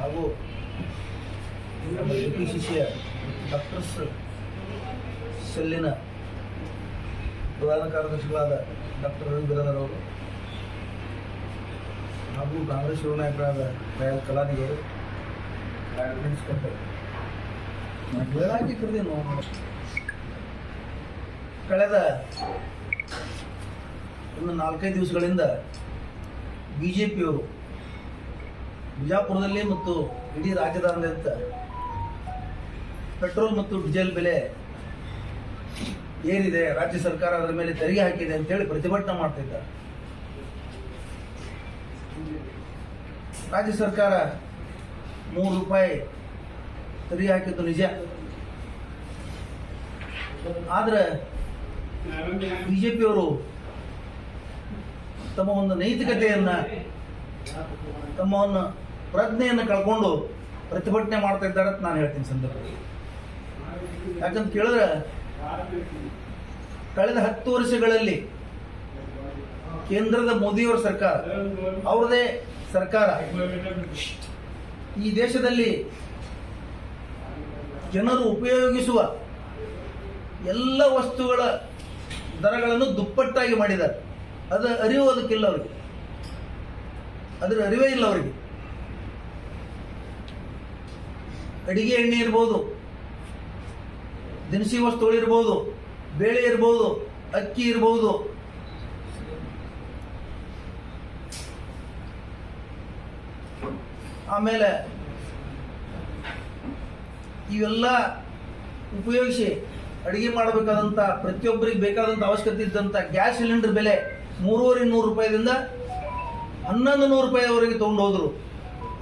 ಹಾಗೂ ನಮ್ಮ KPCCಯ ಡಾಕ್ಟರ್ಸ್ ಸೆಲ್ಲಿನ ಪ್ರಧಾನ ಕಾರ್ಯದರ್ಶಿಗಳಾದ ಡಾಕ್ಟರ್ ರವಿ ಬಿರಾದರ್ ಅವರು ಹಾಗೂ ಕಾಂಗ್ರೆಸ್ ಯುವ ನಾಯಕರಾದ ದಯಾಳ್ ಕಲಾದಿಗಳು ಕಳೆದ ಒಂದು 4-5 ದಿವಸಗಳಿಂದ ಬಿಜೆಪಿಯವರು ಬಿಜಾಪುರದಲ್ಲಿ ಮತ್ತು ಇಡೀ ರಾಜ್ಯದಾದ್ಯಂತ ಪೆಟ್ರೋಲ್ ಮತ್ತು ಡೀಸೆಲ್ ಬೆಲೆ ಏರಿದೆ, ರಾಜ್ಯ ಸರ್ಕಾರ ಅದರ ಮೇಲೆ ತೆರಿಗೆ ಹಾಕಿದೆ ಅಂತೇಳಿ ಪ್ರತಿಭಟನೆ ಮಾಡ್ತಿದ್ದಾರೆ. ರಾಜ್ಯ ಸರ್ಕಾರ 3 ರೂಪಾಯಿ ತೆರಿಗೆ ಹಾಕಿದ್ದು ನಿಜ, ಆದ್ರೆ ಬಿಜೆಪಿಯವರು ತಮ್ಮ ಒಂದು ನೈತಿಕತೆಯನ್ನ, ತಮ್ಮ ಒಂದು ಪ್ರಜ್ಞೆಯನ್ನು ಕಳ್ಕೊಂಡು ಪ್ರತಿಭಟನೆ ಮಾಡ್ತಾ ಇದ್ದಾರೆ ಅಂತ ನಾನು ಹೇಳ್ತೀನಿ ಸಂದರ್ಭದಲ್ಲಿ. ಯಾಕಂತ ಕೇಳಿದ್ರೆ ಕಳೆದ 10 ವರ್ಷಗಳಲ್ಲಿ ಕೇಂದ್ರದ ಮೋದಿಯವರ ಸರ್ಕಾರ, ಅವ್ರದೇ ಸರ್ಕಾರ ಈ ದೇಶದಲ್ಲಿ ಜನರು ಉಪಯೋಗಿಸುವ ಎಲ್ಲ ವಸ್ತುಗಳ ದರಗಳನ್ನು ದುಪ್ಪಟ್ಟಾಗಿ ಮಾಡಿದ್ದಾರೆ. ಅದು ಅರಿಯೋದಕ್ಕಿಲ್ಲ ಅವರಿಗೆ, ಅದರ ಅರಿವೇ ಇಲ್ಲ ಅವರಿಗೆ. ಅಡಿಗೆ ಎಣ್ಣೆ ಇರ್ಬೋದು, ದಿನಸಿ ವಸ್ತುಗಳು ಇರ್ಬೋದು, ಬೇಳೆ ಇರ್ಬೋದು, ಅಕ್ಕಿ ಇರ್ಬೋದು, ಆಮೇಲೆ ಇವೆಲ್ಲ ಉಪಯೋಗಿಸಿ ಅಡಿಗೆ ಮಾಡಬೇಕಾದಂಥ ಪ್ರತಿಯೊಬ್ಬರಿಗೆ ಬೇಕಾದಂಥ ಅವಶ್ಯಕತೆ ಇದ್ದಂಥ ಗ್ಯಾಸ್ ಸಿಲಿಂಡರ್ ಬೆಲೆ 3,500 ರೂಪಾಯಿದಿಂದ 1,100 ರೂಪಾಯಿವರೆಗೆ ತಗೊಂಡು ಹೋದ್ರು.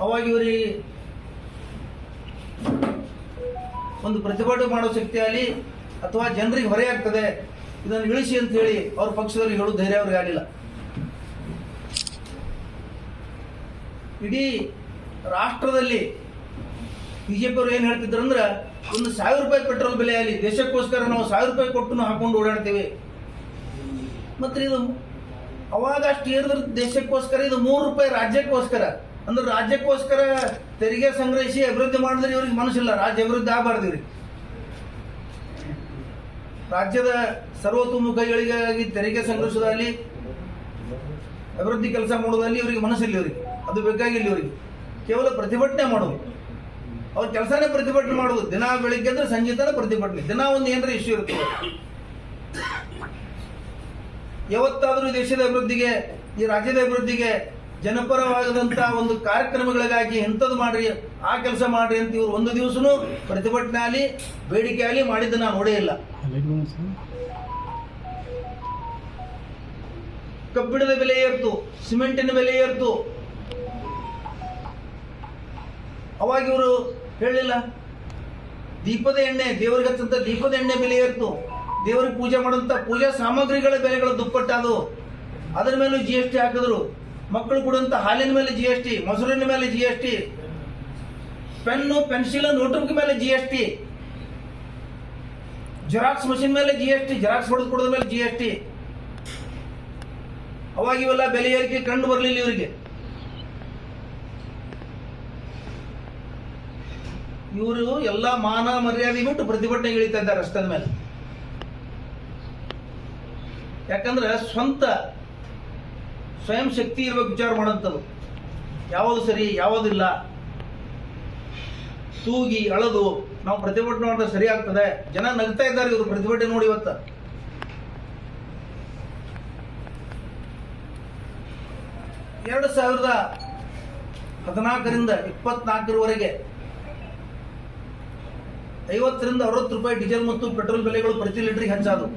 ಅವಾಗ ಇವರಿಗೆ ಒಂದು ಪ್ರತಿಭಟನೆ ಮಾಡೋ ಶಕ್ತಿ ಆಗಲಿ ಅಥವಾ ಜನರಿಗೆ ಹೊರೆ ಆಗ್ತದೆ ಇದನ್ನು ಇಳಿಸಿ ಅಂತ ಹೇಳಿ ಅವ್ರ ಪಕ್ಷದಲ್ಲಿ ಹೇಳೋ ಧೈರ್ಯ ಅವ್ರಿಗೆ ಆಗಲಿಲ್ಲ. ಇಡೀ ರಾಷ್ಟ್ರದಲ್ಲಿ ಬಿಜೆಪಿ ಅವರು ಏನು ಹೇಳ್ತಿದ್ರು ಅಂದ್ರೆ, ಒಂದು 1,000 ರೂಪಾಯಿ ಪೆಟ್ರೋಲ್ ಬೆಲೆ ಆಗಲಿ, ದೇಶಕ್ಕೋಸ್ಕರ ನಾವು 1,000 ರೂಪಾಯಿ ಕೊಟ್ಟು ಹಾಕೊಂಡು ಓಡಾಡ್ತೇವೆ. ಮತ್ತೆ ಇದು ಅವಾಗ ಅಷ್ಟು ಏರಿದ್ರೆ ದೇಶಕ್ಕೋಸ್ಕರ, ಇದು 3 ರೂಪಾಯಿ ರಾಜ್ಯಕ್ಕೋಸ್ಕರ. ಅಂದ್ರೆ ರಾಜ್ಯಕ್ಕೋಸ್ಕರ ತೆರಿಗೆ ಸಂಗ್ರಹಿಸಿ ಅಭಿವೃದ್ಧಿ ಮಾಡಿದ್ರೆ ಇವ್ರಿಗೆ ಮನಸ್ಸಿಲ್ಲ, ರಾಜ್ಯ ಅಭಿವೃದ್ಧಿ ಆಗಬಾರ್ದು ಇವ್ರಿಗೆ. ರಾಜ್ಯದ ಸರ್ವತೋಮುಖ ಏಳಿಗೆಗಾಗಿ ತೆರಿಗೆ ಸಂಗ್ರಹಿಸೋದಲ್ಲಿ, ಅಭಿವೃದ್ಧಿ ಕೆಲಸ ಮಾಡೋದಲ್ಲಿ ಇವರಿಗೆ ಮನಸ್ಸಿಲ್ಲ. ಇವರಿಗೆ ಅದು ಬೇಕಾಗಿಲ್ಲ. ಇವರಿಗೆ ಕೇವಲ ಪ್ರತಿಭಟನೆ ಮಾಡೋದು, ಅವ್ರ ಕೆಲಸನೇ ಪ್ರತಿಭಟನೆ ಮಾಡೋದು. ದಿನ ಬೆಳಿಗ್ಗೆ ಅಂದ್ರೆ ಸಂಜೆ ತನಕ ಪ್ರತಿಭಟನೆ, ದಿನ ಒಂದು ಏನಾರ ಇಶ್ಯೂ ಇರ್ತದೆ. ಯಾವತ್ತಾದರೂ ಈ ದೇಶದ ಅಭಿವೃದ್ಧಿಗೆ, ಈ ರಾಜ್ಯದ ಅಭಿವೃದ್ಧಿಗೆ ಜನಪರವಾದಂತಹ ಒಂದು ಕಾರ್ಯಕ್ರಮಗಳಿಗಾಗಿ ಎಂಥದ್ದು ಮಾಡ್ರಿ, ಆ ಕೆಲಸ ಮಾಡ್ರಿ ಅಂತ ಇವ್ರು ಒಂದು ದಿವಸನೂ ಪ್ರತಿಭಟನೆ ಆಗಲಿ ಬೇಡಿಕೆ ಆಗಲಿ ಮಾಡಿದ್ದು ನಾನು ನೋಡೇ ಇಲ್ಲ. ಕಬ್ಬಿಣದ ಬೆಲೆ ಏರ್ತು, ಸಿಮೆಂಟಿನ ಬೆಲೆ ಏರ್ತು. ಅವಾಗ ಇವರು ಹೇಳಿಲ್ಲ. ದೀಪದ ಎಣ್ಣೆ, ದೇವರಿಗೆ ಹಚ್ಚಂತ ದೀಪದ ಎಣ್ಣೆ ಬೆಲೆ ಏರ್ತು. ದೇವರಿಗೆ ಪೂಜೆ ಮಾಡುವಂತ ಪೂಜಾ ಸಾಮಗ್ರಿಗಳ ಬೆಲೆಗಳು ದುಪ್ಪಟ್ಟಾದವು. ಅದರ ಮೇಲೂ GST ಹಾಕಿದ್ರು. ಮಕ್ಕಳು ಕೊಡುವಂತ ಹಾಲಿನ ಮೇಲೆ GST, ಮೊಸರಿನ ಮೇಲೆ GST, ಪೆನ್ನು ಪೆನ್ಸಿಲ್ ನೋಟ್ಬುಕ್ ಮೇಲೆ GST, ಜೆರಾಕ್ಸ್ ಮಷಿನ್ ಮೇಲೆ GST, ಜೆರಾಕ್ಸ್ ಹೊಡೆದು ಕೊಡೋದ ಮೇಲೆ GST. ಅವಾಗ ಇವೆಲ್ಲ ಬೆಲೆ ಏರಿಕೆ ಕಂಡು ಬರಲಿಲ್ಲ ಇವರಿಗೆ. ಇವರು ಎಲ್ಲ ಮಾನ ಮರ್ಯಾದೆ ಬಿಟ್ಟು ಪ್ರತಿಭಟನೆಗೆ ಇಳಿತಾ ಇದ್ದಾರೆ ರಸ್ತೆದ ಮೇಲೆ. ಯಾಕಂದ್ರೆ ಸ್ವಯಂ ಶಕ್ತಿ ಇರಬೇಕು ವಿಚಾರ ಮಾಡೋಂಥದ್ದು. ಯಾವುದು ಸರಿ ಯಾವುದಿಲ್ಲ, ತೂಗಿ ಅಳದು ನಾವು ಪ್ರತಿಭಟನೆ ಮಾಡಿದ್ರೆ ಸರಿ ಆಗ್ತದೆ. ಜನ ನಗ್ತಾ ಇದ್ದಾರೆ ಇವರು ಪ್ರತಿಭಟನೆ ನೋಡಿ. ಇವತ್ತ 2014ರಿಂದ 24ರವರೆಗೆ 50ರಿಂದ 60 ರೂಪಾಯಿ ಡೀಸೆಲ್ ಮತ್ತು ಪೆಟ್ರೋಲ್ ಬೆಲೆಗಳು ಪ್ರತಿ ಲೀಟರ್ಗೆ ಹೆಚ್ಚಾದವು.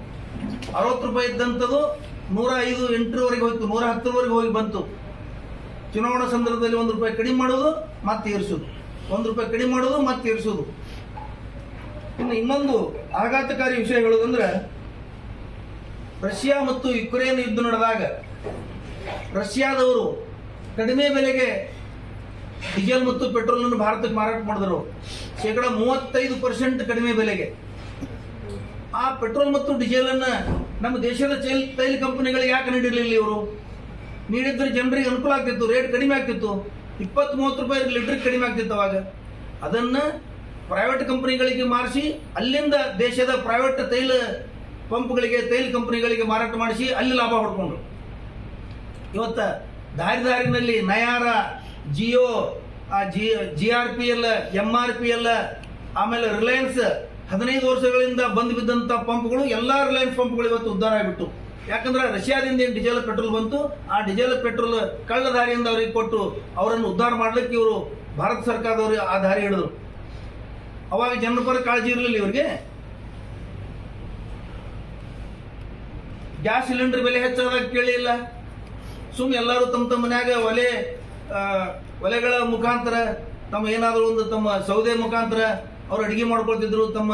60 ರೂಪಾಯಿ ಇದ್ದಂಥದ್ದು 105, 8ರವರೆಗೆ ಹೋಯ್ತು, 110ರವರೆಗೆ ಹೋಗಿ ಬಂತು. ಚುನಾವಣಾ ಸಂದರ್ಭದಲ್ಲಿ 1 ರೂಪಾಯಿ ಕಡಿಮೆ ಮಾಡೋದು ಮತ್ತೆ ಏರಿಸೋದು, 1 ರೂಪಾಯಿ ಕಡಿಮೆ ಮಾಡೋದು ಮತ್ತೆ ಏರಿಸೋದು. ಇನ್ನು ಇನ್ನೊಂದು ಆಘಾತಕಾರಿ ವಿಷಯ ಹೇಳೋದಂದ್ರೆ, ರಷ್ಯಾ ಮತ್ತು ಯುಕ್ರೇನ್ ಯುದ್ಧ ನಡೆದಾಗ ರಷ್ಯಾದವರು ಕಡಿಮೆ ಬೆಲೆಗೆ ಡೀಸೆಲ್ ಮತ್ತು ಪೆಟ್ರೋಲ್ ಅನ್ನು ಭಾರತಕ್ಕೆ ಮಾರಾಟ ಮಾಡಿದ್ರು. 35% ಕಡಿಮೆ ಬೆಲೆಗೆ. ಆ ಪೆಟ್ರೋಲ್ ಮತ್ತು ಡೀಸೆಲ್ ಅನ್ನ ನಮ್ಮ ದೇಶದ ತೈಲ ಕಂಪನಿಗಳಿಗೆ ಯಾಕೆ ನೀಡಿರಲಿಲ್ಲ? ಇವರು ನೀಡಿದ್ರೆ ಜನರಿಗೆ ಅನುಕೂಲ ಆಗ್ತಿತ್ತು, ರೇಟ್ ಕಡಿಮೆ ಆಗ್ತಿತ್ತು. 20-30 ರೂಪಾಯಿ ಲೀಟರ್ ಕಡಿಮೆ ಆಗ್ತಿತ್ತು ಅವಾಗ. ಅದನ್ನ ಪ್ರೈವೇಟ್ ಕಂಪನಿಗಳಿಗೆ ಮಾರಿಸಿ ಅಲ್ಲಿಂದ ದೇಶದ ಪ್ರೈವೇಟ್ ತೈಲ ಪಂಪ್ಗಳಿಗೆ ತೈಲ ಕಂಪನಿಗಳಿಗೆ ಮಾರಾಟ ಮಾಡಿಸಿ ಅಲ್ಲಿ ಲಾಭ ಹೊಡ್ಕೊಂಡ್ರು. ಇವತ್ತ ದಾರಿನಲ್ಲಿ ನಯಾರ, ಜಿಯೋ, GRPL, MRPL, ಆಮೇಲೆ ರಿಲಯನ್ಸ್ 15 ವರ್ಷಗಳಿಂದ ಬಂದು ಬಿದ್ದಂತ ಪಂಪ್ಗಳು ಎಲ್ಲಾ ರಿಲಯನ್ಸ್ ಪಂಪ್ಗಳು ಇವತ್ತು ಉದ್ಧಾರ ಆಗಿಬಿಟ್ಟು. ಯಾಕಂದ್ರೆ ರಷ್ಯಾದಿಂದ ಏನು ಡೀಸೆಲ್ ಪೆಟ್ರೋಲ್ ಬಂತು, ಆ ಡೀಸೆಲ್ ಪೆಟ್ರೋಲ್ ಕಳ್ಳ ದಾರಿಯಿಂದ ಅವರಿಗೆ ಕೊಟ್ಟು ಅವರನ್ನು ಉದ್ಧಾರ ಮಾಡ್ಲಿಕ್ಕೆ ಇವರು ಭಾರತ ಸರ್ಕಾರದವರು ಆ ದಾರಿ ಹಿಡಿದ್ರು. ಅವಾಗ ಜನರ ಪರ ಕಾಳಜಿ ಇರಲಿಲ್ಲ ಇವರಿಗೆ. ಗ್ಯಾಸ್ ಸಿಲಿಂಡರ್ ಬೆಲೆ ಹೆಚ್ಚಾದಾಗ ಕೇಳಿಲ್ಲ. ಸುಮ್ಮನೆ ಎಲ್ಲರೂ ತಮ್ಮ ಮನ್ಯಾಗ ಒಲೆಗಳ ಮುಖಾಂತರ ತಮ್ಮ ಏನಾದರೂ ಒಂದು ತಮ್ಮ ಸೌದೆ ಮುಖಾಂತರ ಅವ್ರು ಅಡಿಗೆ ಮಾಡ್ಕೊಳ್ತಿದ್ರು, ತಮ್ಮ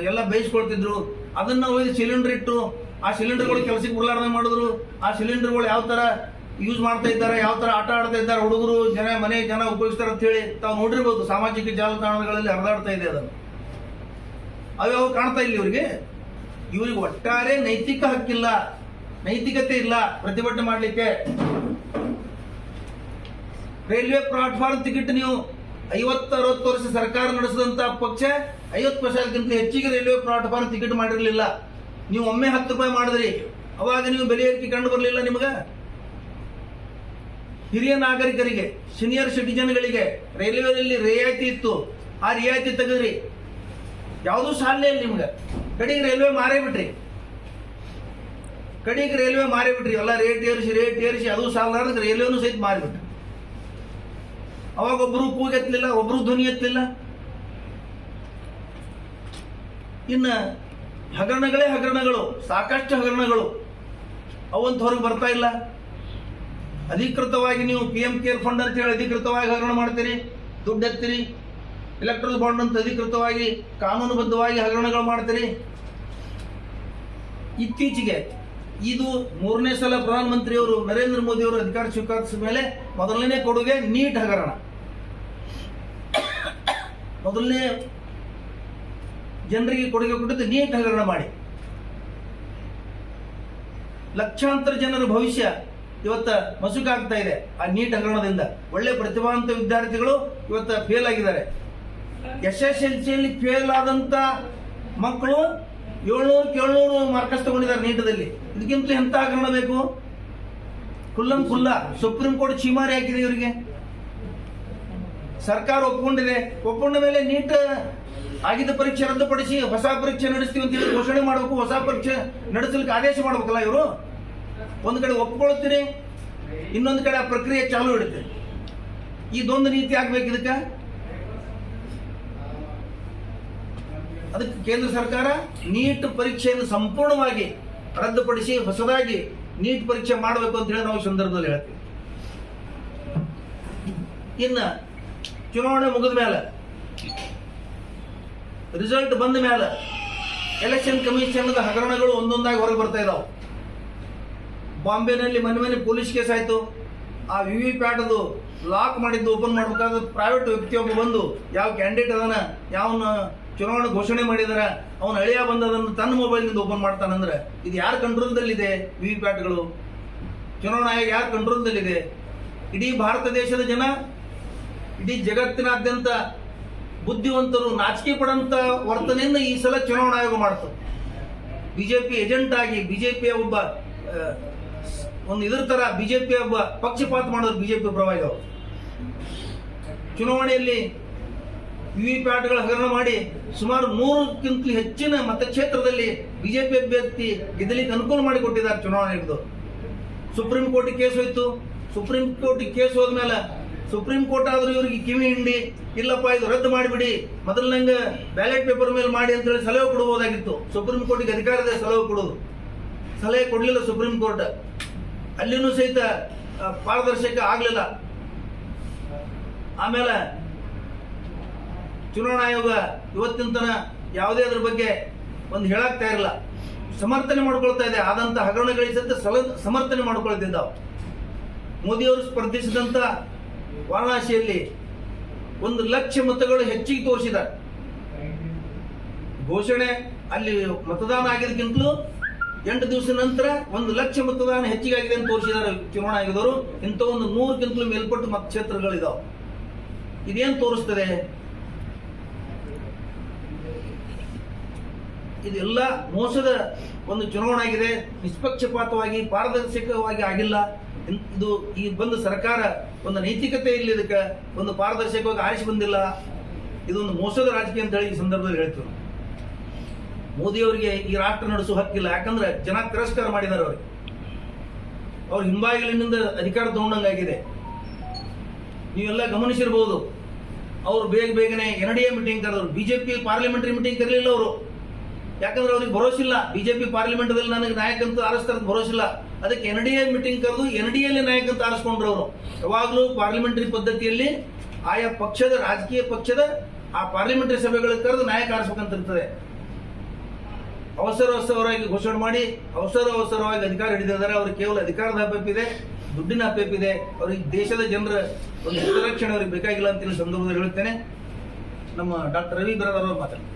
ಎಲ್ಲ ಬೇಯಿಸ್ಕೊಳ್ತಿದ್ರು. ಅದನ್ನ ಒಯ್ದು ಸಿಲಿಂಡರ್ ಇಟ್ಟು ಆ ಸಿಲಿಂಡರ್ಗಳು ಕೆಲಸಕ್ಕೆ ಬರಲಾರ್ದಂಗೆ ಮಾಡಿದ್ರು. ಆ ಸಿಲಿಂಡರ್ಗಳು ಯಾವ ತರ ಯೂಸ್ ಮಾಡ್ತಾ ಇದ್ದಾರೆ, ಯಾವ ತರ ಆಟ ಆಡ್ತಾ ಇದ್ದಾರೆ ಹುಡುಗರು, ಮನೆ ಜನ ಉಪಯೋಗಿಸ್ತಾರೆ ಅಂತ ಹೇಳಿ ತಾವು ನೋಡಿರ್ಬೋದು. ಸಾಮಾಜಿಕ ಜಾಲತಾಣಗಳಲ್ಲಿ ಹರಿದಾಡ್ತಾ ಇದೆ. ಅದನ್ನು ಅವ್ಯಾವ ಕಾಣ್ತಾ ಇಲ್ಲ ಇವ್ರಿಗೆ ಒಟ್ಟಾರೆ ನೈತಿಕ ಹಕ್ಕಿಲ್ಲ, ನೈತಿಕತೆ ಇಲ್ಲ ಪ್ರತಿಭಟನೆ ಮಾಡಲಿಕ್ಕೆ. ರೈಲ್ವೆ ಪ್ಲಾಟ್ಫಾರ್ಮ್ ಟಿಕೆಟ್ ನೀವು 50-60 ವರ್ಷ ಸರ್ಕಾರ ನಡೆಸಿದಂತ ಪಕ್ಷ 50% ಹೆಚ್ಚಿಗೆ ರೈಲ್ವೆ ಪ್ಲಾಟ್ಫಾರ್ಮ್ ಟಿಕೆಟ್ ಮಾಡಿರಲಿಲ್ಲ. ನೀವು ಒಮ್ಮೆ 10 ರೂಪಾಯಿ ಮಾಡಿದ್ರಿ, ಅವಾಗ ನೀವು ಬೆಲೆ ಏರಿಕೆ ಕಂಡು ಬರಲಿಲ್ಲ ನಿಮಗ. ಹಿರಿಯ ನಾಗರಿಕರಿಗೆ, ಸೀನಿಯರ್ ಸಿಟಿಜನ್ಗಳಿಗೆ ರೈಲ್ವೆಯಲ್ಲಿ ರಿಯಾಯಿತಿ ಇತ್ತು, ಆ ರಿಯಾಯಿತಿ ತೆಗೆದ್ರಿ. ಯಾವುದೂ ಸಾಲೇ ಇಲ್ಲ ನಿಮ್ಗೆ. ಕಡೆಗೆ ರೈಲ್ವೆ ಮಾರೇ ಬಿಟ್ರಿ. ಎಲ್ಲ ರೇಟ್ ಏರಿಸಿ ಅದು ಸಾಲದಾರ್ದಕ್ಕೆ ರೈಲ್ವೆನೂ ಸಹಿತ ಮಾರಿಬಿಟ್ರಿ. ಅವಾಗ ಒಬ್ಬರು ಕೂಗೆತ್ತಲಿಲ್ಲ, ಒಬ್ಬರು ಧ್ವನಿ ಎತ್ತಲಿಲ್ಲ. ಇನ್ನ ಹಗರಣಗಳು, ಸಾಕಷ್ಟು ಹಗರಣಗಳು ಅವಂತ ಹೊರಗೆ ಬರ್ತಾ ಇಲ್ಲ. ಅಧಿಕೃತವಾಗಿ ನೀವು PM ಕೇರ್ ಫಂಡ್ ಅಂತ ಹೇಳಿ ಅಧಿಕೃತವಾಗಿ ಹಗರಣ ಮಾಡ್ತೀರಿ, ದುಡ್ಡು ಎತ್ತೀರಿ. ಎಲೆಕ್ಟ್ರಲ್ ಬಾಂಡ್ ಅಂತ ಅಧಿಕೃತವಾಗಿ ಕಾನೂನುಬದ್ಧವಾಗಿ ಹಗರಣಗಳು ಮಾಡ್ತೀರಿ. ಇತ್ತೀಚೆಗೆ ಇದು 3ನೇ ಸಲ ಪ್ರಧಾನಮಂತ್ರಿಯವರು ನರೇಂದ್ರ ಮೋದಿ ಅವರು ಅಧಿಕಾರ ಸ್ವೀಕರಿಸಿದ ಮೇಲೆ ಮೊದಲನೇ ಕೊಡುಗೆ ನೀಟ್ ಹಗರಣ. ಮೊದಲನೇ ಜನರಿಗೆ ಕೊಡುಗೆ ಕೊಟ್ಟಿದ್ದು ನೀಟ್ ಹಗರಣ ಮಾಡಿ ಲಕ್ಷಾಂತರ ಜನರ ಭವಿಷ್ಯ ಇವತ್ತ ಮಸುಕಾಗ್ತಾ ಇದೆ ಆ ನೀಟ್ ಹಗರಣದಿಂದ. ಒಳ್ಳೆ ಪ್ರತಿಭಾವಂತ ವಿದ್ಯಾರ್ಥಿಗಳು ಇವತ್ತ ಫೇಲ್ ಆಗಿದ್ದಾರೆ. SSLCಯಲ್ಲಿ ಫೇಲ್ ಆದಂತ ಮಕ್ಕಳು 700 ಮಾರ್ಕಸ್ ತಗೊಂಡಿದ್ದಾರೆ ನೀಟದಲ್ಲಿ. ಇದಕ್ಕಿಂತ ಎಂತ ಹಗರಣ ಬೇಕು? ಖುಲ್ಲ ಸುಪ್ರೀಂ ಕೋರ್ಟ್ ಚೀಮಾರಿ ಹಾಕಿದೆ ಇವರಿಗೆ. ಸರ್ಕಾರ ಒಪ್ಕೊಂಡ ಮೇಲೆ ನೀಟ್ ಆಗಿದ್ದ ಪರೀಕ್ಷೆ ರದ್ದುಪಡಿಸಿ ಹೊಸ ಪರೀಕ್ಷೆ ನಡೆಸ್ತೀವಿ ಅಂತ ಹೇಳಿ ಘೋಷಣೆ ಮಾಡಬೇಕು. ಹೊಸ ಪರೀಕ್ಷೆ ನಡೆಸಲಿಕ್ಕೆ ಆದೇಶ ಮಾಡಬೇಕಲ್ಲ ಇವರು. ಒಂದು ಕಡೆ ಒಪ್ಕೊಳ್ತೀರಿ, ಇನ್ನೊಂದು ಕಡೆ ಆ ಪ್ರಕ್ರಿಯೆ ಚಾಲು ಇಡುತ್ತೆ. ಇದೊಂದು ನೀತಿ ಆಗ್ಬೇಕು ಇದಕ್ಕೆ. ಅದಕ್ಕೆ ಕೇಂದ್ರ ಸರ್ಕಾರ ನೀಟ್ ಪರೀಕ್ಷೆಯನ್ನು ಸಂಪೂರ್ಣವಾಗಿ ರದ್ದುಪಡಿಸಿ ಹೊಸದಾಗಿ ನೀಟ್ ಪರೀಕ್ಷೆ ಮಾಡಬೇಕು ಅಂತ ಹೇಳಿ ನಾವು ಸಂದರ್ಭದಲ್ಲಿ ಹೇಳ್ತೀವಿ. ಇನ್ನ ಚುನಾವಣೆ ಮುಗಿದ ಮೇಲೆ, ರಿಸಲ್ಟ್ ಬಂದ ಮೇಲೆ ಎಲೆಕ್ಷನ್ ಕಮಿಷನ್ ಹಗರಣಗಳು ಒಂದೊಂದಾಗಿ ಹೊರಗೆ ಬರ್ತಾ ಇದಾವೆ. ಬಾಂಬೆನಲ್ಲಿ ಮನೆ ಪೊಲೀಸ್ ಕೇಸ್ ಆಯ್ತು. ಆ VVPAT ಲಾಕ್ ಮಾಡಿದ್ದು ಓಪನ್ ಮಾಡಬೇಕಾದ್ರೆ ಪ್ರೈವೇಟ್ ವ್ಯಕ್ತಿಯೊಬ್ಬ ಬಂದು ಯಾವ ಕ್ಯಾಂಡಿಡೇಟ್ ಅದನ್ನ ಯಾವನ್ನ ಚುನಾವಣೆ ಘೋಷಣೆ ಮಾಡಿದಾರ ಅವನ ಅಳಿಯ ಬಂದು ಅದನ್ನು ತನ್ನ ಮೊಬೈಲ್ನಿಂದ ಓಪನ್ ಮಾಡ್ತಾನಂದ್ರೆ ಇದು ಯಾರ ಕಂಟ್ರೋಲ್ದಲ್ಲಿದೆ? VVPATಗಳು, ಚುನಾವಣಾ ಆಯೋಗ ಯಾರ ಕಂಟ್ರೋಲ್ದಲ್ಲಿದೆ? ಇಡೀ ಭಾರತ ದೇಶದ ಜನ, ಇಡೀ ಜಗತ್ತಿನಾದ್ಯಂತ ಬುದ್ಧಿವಂತರು ನಾಚಿಕೆ ಪಡಂತ ವರ್ತನೆಯಿಂದ ಈ ಸಲ ಚುನಾವಣಾ ಆಯೋಗ ಮಾಡ್ತು. ಬಿಜೆಪಿ ಏಜೆಂಟ್ ಆಗಿ ಬಿಜೆಪಿಯ ಒಬ್ಬ ಇದ್ರ ತರ ಬಿಜೆಪಿಯ ಒಬ್ಬ ಪಕ್ಷಪಾತ ಮಾಡಿದ್ರು ಬಿಜೆಪಿ ಪರವಾಗಿ ಅವರು. ಚುನಾವಣೆಯಲ್ಲಿ VVPATಗಳ ಹಗರಣ ಮಾಡಿ ಸುಮಾರು 100ಕ್ಕಿಂತ ಹೆಚ್ಚಿನ ಮತಕ್ಷೇತ್ರದಲ್ಲಿ ಬಿಜೆಪಿ ಅಭ್ಯರ್ಥಿ ಗೆದ್ದಲಿಕ್ಕೆ ಅನುಕೂಲ ಮಾಡಿಕೊಟ್ಟಿದ್ದಾರೆ ಚುನಾವಣೆ ಆಯೋಗದವರು. ಸುಪ್ರೀಂ ಕೋರ್ಟ್ ಕೇಸ್ ಹೋಯ್ತು. ಸುಪ್ರೀಂ ಕೋರ್ಟ್ ಕೇಸ್ ಹೋದ್ಮೇಲೆ ಸುಪ್ರೀಂ ಕೋರ್ಟ್ ಆದ್ರೂ ಇವರಿಗೆ ಕಿವಿ ಹಿಂಡಿ ಇಲ್ಲಪ್ಪ ಇದು ರದ್ದು ಮಾಡಿಬಿಡಿ, ಮೊದಲನಂಗ ಬ್ಯಾಲೆಟ್ ಪೇಪರ್ ಮೇಲೆ ಮಾಡಿ ಅಂತ ಹೇಳಿ ಸಲಹೆ ಕೊಡಬಹುದಾಗಿತ್ತು. ಸುಪ್ರೀಂ ಕೋರ್ಟ್ಗೆ ಅಧಿಕಾರ ಇದೆ ಸಲಹೆ ಕೊಡೋದು. ಸಲಹೆ ಕೊಡಲಿಲ್ಲ ಸುಪ್ರೀಂ ಕೋರ್ಟ್. ಅಲ್ಲಿನೂ ಸಹಿತ ಪಾರದರ್ಶಕ ಆಗಲಿಲ್ಲ. ಆಮೇಲೆ ಚುನಾವಣಾ ಆಯೋಗ ಇವತ್ತಿನ ತನ ಯಾವುದೇ ಅದ್ರ ಬಗ್ಗೆ ಒಂದು ಹೇಳಾಗ್ತಾ ಇರಲ್ಲ, ಸಮರ್ಥನೆ ಮಾಡ್ಕೊಳ್ತಾ ಇದೆ. ಆದಂತ ಹಗರಣಗಳಿಗೆ ಸಮರ್ಥನೆ ಮಾಡ್ಕೊಳ್ತಿದ್ದಾವೆ. ಮೋದಿಯವರು ಸ್ಪರ್ಧಿಸಿದಂತ ವಾರಣಾಸಿಯಲ್ಲಿ 1 ಲಕ್ಷ ಮತಗಳು ಹೆಚ್ಚಿಗೆ ತೋರಿಸಿದ್ದಾರೆ. ಘೋಷಣೆ ಅಲ್ಲಿ ಮತದಾನ ಆಗಿದ್ದಕ್ಕಿಂತಲೂ 8 ದಿವಸ ನಂತರ 1 ಲಕ್ಷ ಮತದಾನ ಹೆಚ್ಚಿಗೆ ಆಗಿದೆ ಅಂತ ತೋರಿಸಿದ್ದಾರೆ ಚುನಾವಣಾ ಆಯೋಗದವರು. ಇಂಥ ಒಂದು 100ಕ್ಕಿಂತಲೂ ಮೇಲ್ಪಟ್ಟು ಮತಕ್ಷೇತ್ರಗಳಿದಾವೆ. ಇದೇನು ತೋರಿಸ್ತದೆ? ಇದೆಲ್ಲ ಮೋಸದ ಒಂದು ಚುನಾವಣೆ ಆಗಿದೆ. ನಿಷ್ಪಕ್ಷಪಾತವಾಗಿ ಪಾರದರ್ಶಕವಾಗಿ ಆಗಿಲ್ಲ. ಇದು ಈ ಬಂದ ಸರ್ಕಾರ ಒಂದು ನೈತಿಕತೆ ಇಲ್ಲ, ಇದಕ್ಕೆ ಒಂದು ಪಾರದರ್ಶಕವಾಗಿ ಆರಿಸಿ ಬಂದಿಲ್ಲ. ಇದೊಂದು ಮೋಸದ ರಾಜಕೀಯ ಅಂತ ಹೇಳಿ ಈ ಸಂದರ್ಭದಲ್ಲಿ ಹೇಳ್ತೀವಿ. ಮೋದಿಯವರಿಗೆ ಈ ರಾಷ್ಟ್ರ ನಡೆಸುವ ಹಕ್ಕಿಲ್ಲ. ಯಾಕಂದ್ರೆ ಜನ ತಿರಸ್ಕಾರ ಮಾಡಿದ್ದಾರೆ. ಅವ್ರ ಹಿಂಬಾಗಿಲಿನಿಂದ ಅಧಿಕಾರ ತಗೊಂಡಂಗಾಗಿದೆ. ನೀವೆಲ್ಲ ಗಮನಿಸಿರ್ಬೋದು. ಅವರು ಬೇಗನೆ NDA ಮೀಟಿಂಗ್ ಕರೆದ್ರು. ಬಿಜೆಪಿ ಪಾರ್ಲಿಮೆಂಟರಿ ಮೀಟಿಂಗ್ ಕರಲಿಲ್ಲ ಅವರು. ಯಾಕಂದ್ರೆ ಅವ್ರಿಗೆ ಭರೋಸಿಲ್ಲ. ಬಿಜೆಪಿ ಪಾರ್ಲಿಮೆಂಟ್ದಲ್ಲಿ ನನಗೆ ನಾಯಕ ಅಂತ ಆರಿಸ್ತಾರ ಭರೋಸಿಲ್ಲ. ಅದಕ್ಕೆ NDA ಮೀಟಿಂಗ್ ಕರೆದು NDA ನಾಯಕ ಅಂತ ಆರಿಸ್ಕೊಂಡ್ರು ಅವರು. ಯಾವಾಗಲೂ ಪಾರ್ಲಿಮೆಂಟರಿ ಪದ್ಧತಿಯಲ್ಲಿ ಆಯಾ ಪಕ್ಷದ ರಾಜಕೀಯ ಪಕ್ಷದ ಆ ಪಾರ್ಲಿಮೆಂಟರಿ ಸಭೆಗಳಿಗೆ ಕರೆದು ನಾಯಕ ಆರಿಸ್ಬೇಕಂತ ಇರ್ತದೆ. ಅವಸರವಾಗಿ ಘೋಷಣೆ ಮಾಡಿ ಅವಸರವಾಗಿ ಅಧಿಕಾರ ಹಿಡಿದಿದ್ದಾರೆ. ಅವ್ರಿಗೆ ಕೇವಲ ಅಧಿಕಾರದ ಅಪೇಪಿದೆ, ದುಡ್ಡಿನ ಅಪೇಪಿದೆ. ಅವ್ರಿಗೆ ದೇಶದ ಜನರ ಒಂದು ಹಿತರಕ್ಷಣೆ ಅವ್ರಿಗೆ ಬೇಕಾಗಿಲ್ಲ ಅಂತ ಈ ಸಂದರ್ಭದಲ್ಲಿ ಹೇಳ್ತೇನೆ. ನಮ್ಮ ಡಾಕ್ಟರ್ ರವಿ ಬ್ರದರ್ ಅವರು ಮಾತಾಡ್ತಾರೆ.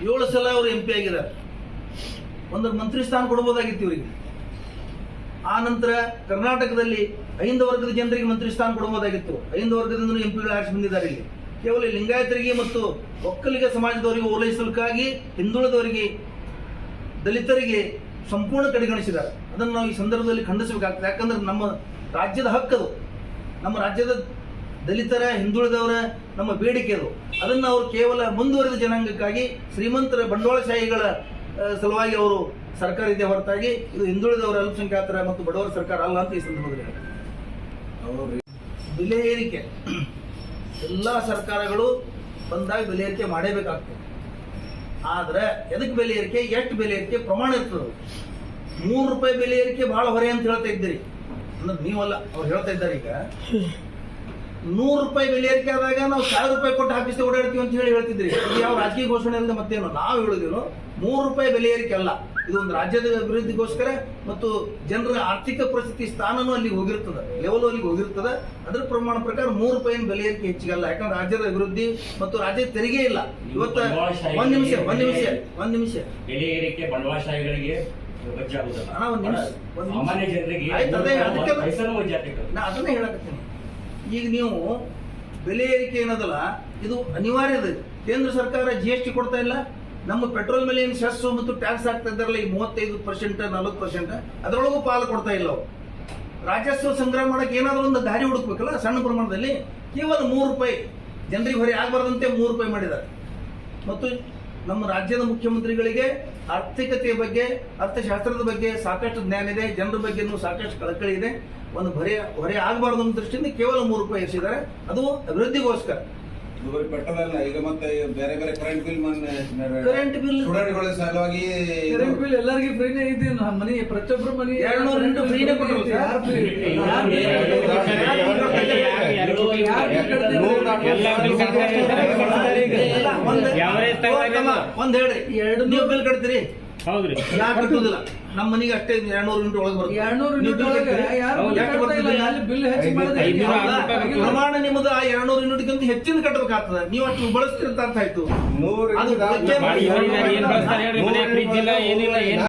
7 ಸಲ ಅವರು MP ಆಗಿದ್ದಾರೆ. ಒಂದು ಮಂತ್ರಿ ಸ್ಥಾನ ಕೊಡಬಹುದಾಗಿತ್ತು ಇವರಿಗೆ. ಆ ನಂತರ ಕರ್ನಾಟಕದಲ್ಲಿ 5 ವರ್ಗದ ಜನರಿಗೆ ಮಂತ್ರಿ ಸ್ಥಾನ ಕೊಡಬಹುದಾಗಿತ್ತು. 5 ವರ್ಗದಿಂದ MP ಆರಿಸಿ ಬಂದಿದ್ದಾರೆ. ಇಲ್ಲಿ ಕೇವಲ ಲಿಂಗಾಯತರಿಗೆ ಮತ್ತು ಒಕ್ಕಲಿಗ ಸಮಾಜದವರಿಗೆ ಓಲೈಸಲಿಕ್ಕಾಗಿ ಹಿಂದುಳಿದವರಿಗೆ, ದಲಿತರಿಗೆ ಸಂಪೂರ್ಣ ಕಡೆಗಣಿಸಿದ್ದಾರೆ. ಅದನ್ನು ನಾವು ಈ ಸಂದರ್ಭದಲ್ಲಿ ಖಂಡಿಸಬೇಕಾಗ್ತದೆ. ಯಾಕಂದ್ರೆ ನಮ್ಮ ರಾಜ್ಯದ ಹಕ್ಕದು, ನಮ್ಮ ರಾಜ್ಯದ ದಲಿತರ, ಹಿಂದುಳಿದವರ ನಮ್ಮ ಬೇಡಿಕೆ ಅದು. ಅದನ್ನು ಅವರು ಕೇವಲ ಮುಂದುವರೆದ ಜನಾಂಗಕ್ಕಾಗಿ ಶ್ರೀಮಂತರ ಬಂಡವಾಳಶಾಹಿಗಳ ಸಲುವಾಗಿ ಅವರು ಸರ್ಕಾರ ಇದೆ ಹೊರತಾಗಿ ಇದು ಹಿಂದುಳಿದವರ, ಅಲ್ಪಸಂಖ್ಯಾತರ ಮತ್ತು ಬಡವರ ಸರ್ಕಾರ ಅಲ್ಲ ಅಂತ ಈ ಸಂದರ್ಭದಲ್ಲಿ ಹೇಳ್ತಾರೆ. ಬೆಲೆ ಏರಿಕೆ ಎಲ್ಲ ಸರ್ಕಾರಗಳು ಬಂದಾಗ ಬೆಲೆ ಏರಿಕೆ ಮಾಡೇಬೇಕಾಗ್ತದೆ. ಆದ್ರೆ ಎದಕ್ಕೆ ಬೆಲೆ ಏರಿಕೆ, ಎಷ್ಟು ಬೆಲೆ ಏರಿಕೆ ಪ್ರಮಾಣ ಇರ್ತದೆ. 3 ರೂಪಾಯಿ ಬೆಲೆ ಏರಿಕೆ ಬಹಳ ಹೊರೆ ಅಂತ ಹೇಳ್ತಾ ಇದ್ದೀರಿ. ಅಂದ್ರೆ ನೀವಲ್ಲ, ಅವ್ರು ಹೇಳ್ತಾ ಇದ್ದಾರೆ. ಈಗ 100 ರೂಪಾಯಿ ಬೆಲೆ ಏರಿಕೆ ಆದಾಗ ನಾವು 1000 ರೂಪಾಯಿ ಕೊಟ್ಟು ಹಾಕಿಸಿ ಓಡಾಡ್ತೀವಿ ಅಂತ ಹೇಳ್ತಿದ್ರಿ. ಯಾವ ರಾಜಕೀಯ ಘೋಷಣೆ ಅಲ್ಲದೆ ಮತ್ತೇನು ನಾವು ಹೇಳಿದೇನು? 3 ರೂಪಾಯಿ ಬೆಲೆ ಏರಿಕೆ ಅಲ್ಲ, ಇದು ಒಂದು ರಾಜ್ಯದ ಅಭಿವೃದ್ಧಿಗೋಸ್ಕರ ಮತ್ತು ಜನರ ಆರ್ಥಿಕ ಪರಿಸ್ಥಿತಿ ಸ್ಥಾನನೂ ಅಲ್ಲಿಗೆ ಹೋಗಿರ್ತದೆ, ಲೆವೆಲ್ ಅಲ್ಲಿಗೆ ಹೋಗಿರ್ತದೆ. ಅದರ ಪ್ರಮಾಣ ಪ್ರಕಾರ 3 ರೂಪಾಯಿ ಬೆಲೆ ಏರಿಕೆ ಹೆಚ್ಚಿಗಲ್ಲ. ಯಾಕಂದ್ರೆ ರಾಜ್ಯದ ಅಭಿವೃದ್ಧಿ ಮತ್ತು ರಾಜ್ಯದ ತೆರಿಗೆ ಇಲ್ಲ. ಇವತ್ತ ಒಂದ್ ನಿಮಿಷ ಬೆಲೆ ಏರಿಕೆ ಬಂಡವಾಳಶಾಹಿಗಳಿಗೆ ಅದನ್ನೇ ಹೇಳಕತ್ತೀನಿ. ಈಗ ನೀವು ಬೆಲೆ ಏರಿಕೆ ಏನದಲ್ಲ, ಇದು ಅನಿವಾರ್ಯದ. ಕೇಂದ್ರ ಸರ್ಕಾರ GST ಕೊಡ್ತಾ ಇಲ್ಲ. ನಮ್ಮ ಪೆಟ್ರೋಲ್ ಮೇಲೆ ಏನು ಸೆಸ್ ಮತ್ತು ಟ್ಯಾಕ್ಸ್ ಆಗ್ತಾ ಇದ್ದಾರಲ್ಲ, ಈ 35%, 40%, ಅದರೊಳಗೂ ಪಾಲು ಕೊಡ್ತಾ ಇಲ್ಲ. ಅವರು ರಾಜಸ್ವ ಸಂಗ್ರಹ ಮಾಡಕ್ಕೆ ಏನಾದರೂ ಒಂದು ದಾರಿ ಹುಡುಕ್ಬೇಕಲ್ಲ. ಸಣ್ಣ ಪ್ರಮಾಣದಲ್ಲಿ ಕೇವಲ 3 ರೂಪಾಯಿ ಜನರಿಗೆ ಹೊರೆ ಆಗಬಾರ್ದಂತೆ 3 ರೂಪಾಯಿ ಮಾಡಿದ್ದಾರೆ. ಮತ್ತು ನಮ್ಮ ರಾಜ್ಯದ ಮುಖ್ಯಮಂತ್ರಿಗಳಿಗೆ ಆರ್ಥಿಕತೆಯ ಬಗ್ಗೆ, ಅರ್ಥಶಾಸ್ತ್ರದ ಬಗ್ಗೆ ಸಾಕಷ್ಟು ಜ್ಞಾನ ಇದೆ. ಜನರ ಬಗ್ಗೆನೂ ಸಾಕಷ್ಟು ಕಳಕಳಿ ಇದೆ. ಒಂದು ಹೊರೆ ಆಗಬಾರ್ದು ಅನ್ನೋ ದೃಷ್ಟಿಯಿಂದ ಕೇವಲ 3 ರೂಪಾಯಿ ಎಸಿದ್ದಾರೆ. ಅದು ಅಭಿವೃದ್ಧಿಗೋಸ್ಕರ. ಪೆಟ್ರೋಲ್ ಈಗ ಮತ್ತೆ ಬೇರೆ ಕರೆಂಟ್ ಬಿಲ್ ಸ್ಟೂಡೆಂಟ್ಗಳ ಸಲುವಾಗಿ ಕರೆಂಟ್ ಬಿಲ್ ಎಲ್ಲರಿಗೂ ಫ್ರೀನೇ ಇದೆ. ಮನೆ ಪ್ರತಿಯೊಬ್ಬರು ಮನೆ 200 ಯೂನಿಟ್ ಫ್ರೀನೇ ಕೊಟ್ಟರು. ಒಂದ್ ಹೇಳಿ, 2 ನೀವು ಬಿಲ್ ಕಟ್ತೀರಿ? ಹೌದ್ರಿ. ಯಾಕೆ ಕಟ್ಟುದಿಲ್ಲ? ನಮ್ಮ ಮನೆಗೆ ಅಷ್ಟೇ 200 ಯೂನಿಟ್ ಒಳಗೆ ಬರುತ್ತೆ. 200 ಯೂನಿಟ್ ಬಿಲ್ ಹೆಚ್ಚು ಪ್ರಮಾಣ ನಿಮ್ಮದು ಆ 200 ಯೂನಿಟ್ಗಿಂತ ಹೆಚ್ಚಿನ ಕಟ್ಟಬೇಕಾಗ್ತದೆ. ನೀವು ಅಷ್ಟು ಬಳಸ್ತಿರ್ತ ಅಂತ ಆಯ್ತು. ಏನ್ ಬಳಸ್ತಾರೆ ಹೇಳ್ರಿ, ಮನೆ ಫ್ರಿಜ್ ಇಲ್ಲ, ಏನಿಲ್ಲ.